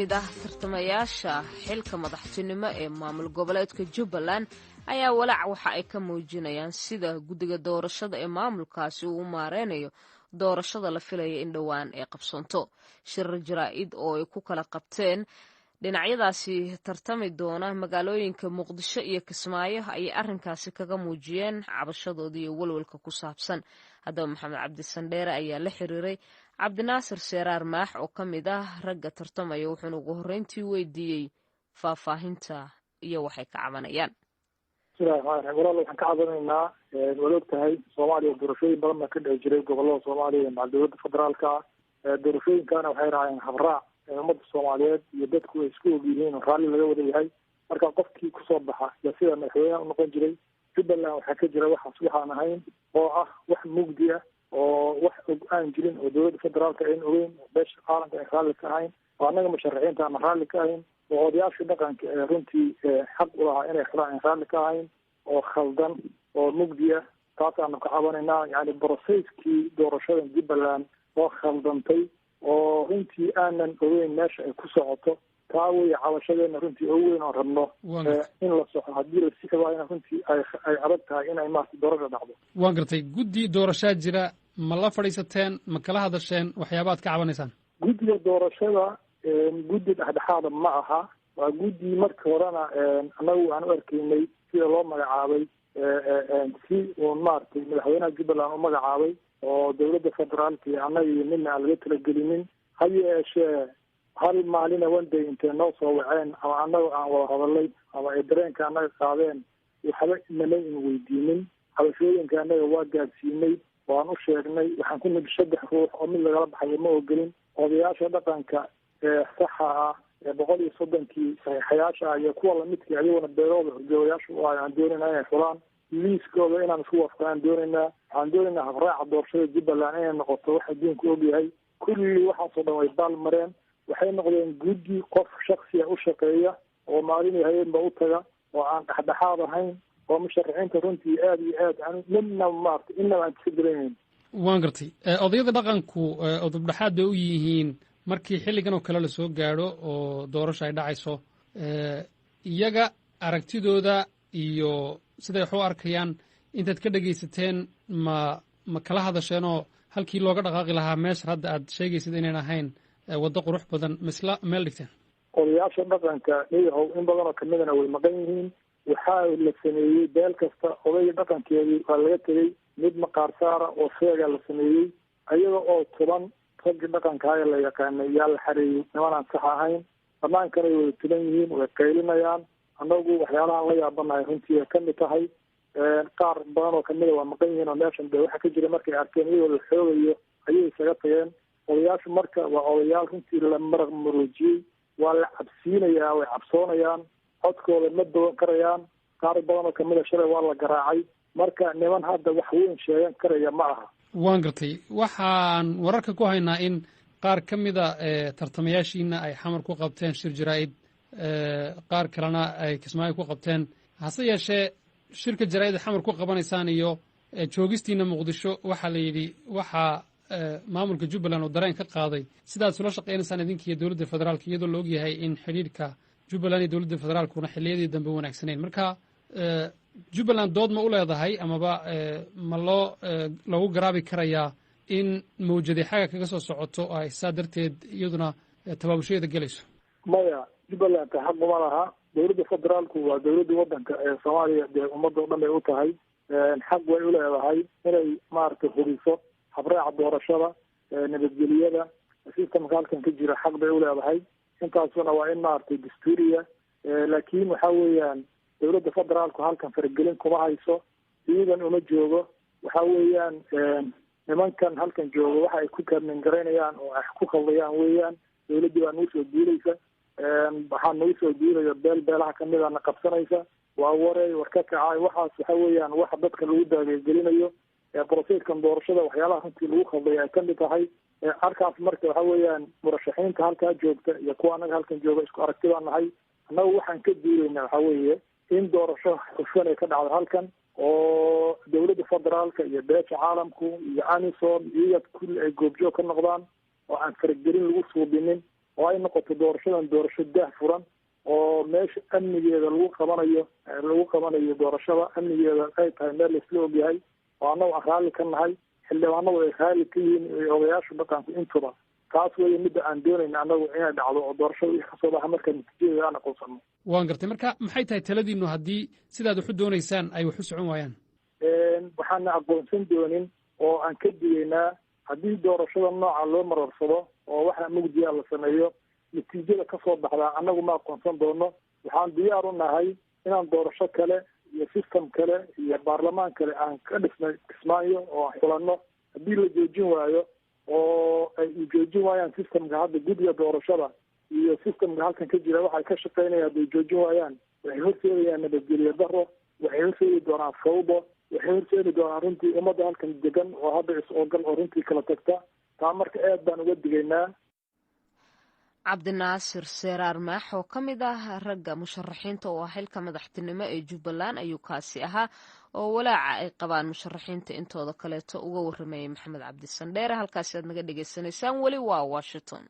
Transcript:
mid ah tartamayaasha xilka madaxtinimo ee maamul goboleedka Jubbaland ayaa walaac waxa ay ka muujinayaan sida guddiga doorashada ee maamulkaasi uu maareynayo doorashada la filaya in dhowaan ay qabsoonto. Shirar jaraa'id oo ay ku kala qabteen dhinacyadaasi tartami doona magaalooyinka Muqdisho iyo Kismaayo ayay arrinkaasi kaga muujiyeen cabashadooda iyo walwalka ku saabsan. Haddaba Maxamed Cabdi Sandheere ayaa la xiriiray Cabdinaasir Seeraar Maax oo ka mid ah ragga tartamaya, wuxuuna ugu horreyntii weydiiyey faahfaahinta iyo waxay ka cabanayaan. walaal waxaan ka cabanaynaa waad ogtahay Soomaaliya doorashooyin badan baa ka dhici jiray gobolada Soomaaliya iyo dowladda federaalka doorashooyinkana waxay raaceen habraac ummadda Soomaaliyeed iyo dadku ay isku ogyihiin raalli laga wada yahay. Marka qofkii kusoo baxa sida madaxweynaha u noqon jiray Jubbaland waxaa ka jira waxaan ahayn oo ah wax mugdi ah oo wax aan jirin oo dowladda federaalka ay ogeyn beesha caalamka ay raalli ka ahayn oo annaga musharaxiinta aan raalli ka ahayn oo odayaasha dhaqanka ee runtii xaq u lahaa inay raalli ka ahayn oo khaldan oo mugdi ah. taasaanu ka cabanaynaa yani broseskii doorashada Jubbaland oo khaldantay oo runtii aanan ogeyn meesha ay ku socoto. taa wey cabashadeena runtii oo weyn oo rabno in la soxo haddii la sixi waayna runtii ay adag tahay inay maarta doorasha dhacdo. waan gartay guddi doorashaa jira ma la fadhiisateen ma kala hadasheen waxyaabaad ka cabanaysaan? guddiga doorashada guddi dhexdhexaada ma aha, waa guddi markii horena annagu aan u arkaynay sida loo magacaabay si uun maaragtay madaxweynaha Jubbaland u magacaabay oo dowladda federaalka iyo annaga iyo midna aan laga talagelinin. ha yeeshee hal maalina wanday intay noo soo waceen ama annaga aan wada hadalay ama ay dareenka annaga qaadeen waxba inama in weydiinin. cabashooyinka annaga waa gaadsiinay, waan u sheegnay. waxaan ku nidhi 3 ruux oo mid lagala baxayo ma ogelin. odayaasha dhaqanka saxa ah 130kii saxiixayaasha iyo kuwa lamidkii ayaguna beelooda horjoogayaasha u ah aan doonaynaa inay fulaan liiskooda inaan isku waafaqaan doonaynaa. waxaan doonaynaa habraaca doorashada Jubbaland inay noqoto wax adduunku ogyahay. kulli waxaasoo dhan way baal mareen. waxay noqdeen guddi qof shaksiya u shaqeeya oo maalin iyo habeenba u taga oo aan dhexdhexaad ahayn oo musharaxiinta runtii aad iyo aad midna maarta inaba aan tixgelinayn. waan gartay odayada dhaqanku udubdhexaad bay u yihiin markii xilligan oo kale la soo gaadho oo doorasho ay dhacayso. iyaga aragtidooda iyo siday wax u arkayaan intaad ka dhegaysateen ma kala hadasheenoo halkii looga dhaqaaqi lahaa meesha hadda aad sheegaysid inayn ahayn waddo qurux badan misla meel dhigteen? odayaasha dhaqanka iyahow in badan oo kamidana way maqan yihiin. waxaa la sameeyey beel kasta odayga dhaqankeedii waa laga tegey. mid maqaar saara oo sheega la sameeyey ayaga oo 10 raggi dhaqankaaga la yaqaanay yaa la xareeyey nimanaan sax ahayn. bannaankana way wada tulan yihiin, way qaylinayaan. annagu waxyaalahaan la yaabanahay runtii ay kamid tahay. qaar badan oo kamida waa maqan yihiin oo meeshan de waxa ka jira markay arkeen iyagoo la xoogayo ayay isaga tageen. odayaashu marka waa odayaal runtii la maraq maroojiyey, waa la cabsiinayaa, way cabsoonayaan, codkooda ma dawan karayaan. qaar badan oo kamida shalay waa la garaacay. marka niman hadda wax weyn sheegan karaya ma aha. waan gartay waxaan wararka ku haynaa in qaar ka mida tartamayaashiina ay xamar ku qabteen shir jaraa'id, qaar kalena ay Kismaayo ku qabteen. hase yeeshee shirka jaraa'id xamar ku qabanaysaan iyo joogistiina Muqdisho waxaa la yidhi waxaa maamulka Jubbaland oo dareen ka qaaday sidaad ula shaqeynaysaan idinkiiyo dowladda federaalka iyadoo la ogyahay in xidhiidhka Jubbaland iyo dowladda federaalkuna xilliyadii dambe wanaagsaneyn. marka Jubbaland dood ma u leedahay amaba ma lagu garaabi karayaa in mawjadi xaga kaga soo socoto ay saa darteed iyaduna tabaabusheeda gelayso? maya, Jubbaland xaq uma laha. dowladda federaalku waa dowladda waddanka ee Soomaaliya dee ummadda oo dhan bay u tahay. xaq way u leedahay inay maaragtay hubiso habraaca doorashada, nabadgelyada, systemka halkan ka jira xaq bay u leedahay. intaasuna waa in maaragtay dastuuriya. laakiin waxa weeyaan dowladda federaalku halkan faragelin kuma hayso, iyadan uma joogo. waxa weeyaan nimankan halkan jooga waxa ay ku kaamingaraynayaan oo ay ku khaldayaan weeyaan. dowladdii baa nagu soo duulaysa, waxaa nagu soo duulaya beelaha kamidana qabsanaysa. waa wareey war ka kacay. waxaas waxa weeyaan waxa dadka lagu daagegelinayo broseskan doorashada waxyaalaha runtii lagu khalday ay kamid tahay. arkaas marka waxa weeyaan murashaxiinta halkaa joogta iyo kuwa anaga halkan jooga isku aragti baan nahay. annagu waxaan ka duulaynaa waxa weeye in doorasho hufan ay ka dhacdo halkan oo dowladda federaalka iyo beesha caalamku iyo amisom iyaga kulli ay goobjoog ka noqdaan oo aan faragelin lagu suubinin oo ay noqoto doorashadan doorasho daah furan oo meesha amnigeeda lagu qabanayo doorashada amnigeeda ay tahay meel laisla ogyahay oo annagu aan raalli ka nahay xildhibaanadu ay raalli ka yihiin odayaasha dhaqanku intuba taas weeye midda aan doonayna annagu inay dhacdo oo doorashada wixii kasoo baxa marka natiijadeeda aan aqoonsano. waan gartay marka maxay tahay taladiinu haddii sidaad wax u doonaysaan ay wax u socon waayaan? waxaana aqoonsan doonin oo aan ka digaynaa haddii doorashada nooca loo mararsado oo waxa mugdiya la sameeyo natiijada kasoo baxdaa annagu ma aqoonsan doono. waxaan diyaar u nahay inaan doorasho kale iyo system kale iyo baarlamaan kale aan ka dhismaayo oo aan xulanno haddii la joojin waayo oo ay joojin waayaan systemka hadda guddiga doorashada iyo systemka halkan ka jira waxay ka shaqaynayaan hadday joojin waayaan waxay horseedayaan nabadgelyo daro waxay horseedi doonaan fawdo waxay horseedi doonaan runtii ummadda halkan degan oo hadda is-ogal oo runtii kala tagta taa marka aad baan uga digaynaa. cabdinaasir seeraar maax oo ka mid ah ragga musharaxiinta oo ah xilka madaxtinimo ee jubbaland ayuu kaasi ahaa oo walaaca ay qabaan musharaxiinta intooda kaleeto uga warramayay maxamed cabdi sandheere. halkaasi aad naga dhagaysanaysaan weli waa Washington.